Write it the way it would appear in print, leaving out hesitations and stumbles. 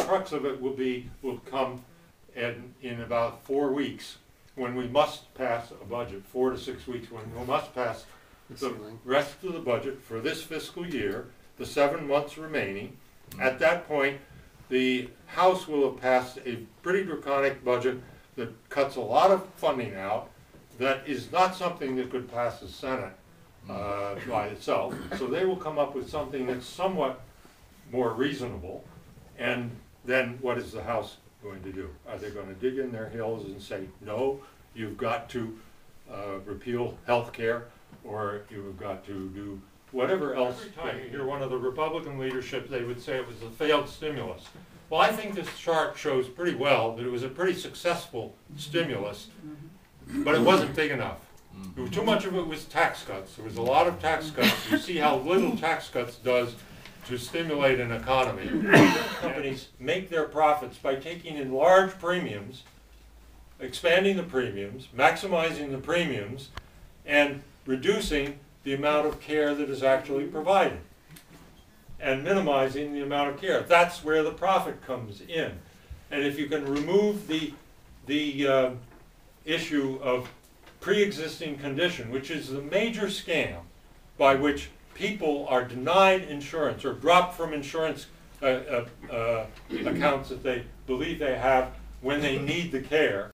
crux of it will come in about 4 weeks, when we must pass a budget, 4 to 6 weeks, when we must pass the rest of the budget for this fiscal year, the 7 months remaining. At that point, the House will have passed a pretty draconic budget that cuts a lot of funding out, that is not something that could pass the Senate by itself. So they will come up with something that's somewhat more reasonable. And then what is the House going to do? Are they going to dig in their heels and say, no, you've got to repeal health care, or you've got to do whatever else? Every time you hear one of the Republican leadership, they would say it was a failed stimulus. Well, I think this chart shows pretty well that it was a pretty successful stimulus, but it wasn't big enough. Too much of it was tax cuts. There was a lot of tax cuts. You see how little tax cuts does to stimulate an economy. Companies make their profits by taking in large premiums, expanding the premiums, maximizing the premiums, and reducing the amount of care that is actually provided, and minimizing the amount of care. That's where the profit comes in. And if you can remove the issue of pre-existing condition, which is the major scam by which people are denied insurance or dropped from insurance accounts that they believe they have when they need the care,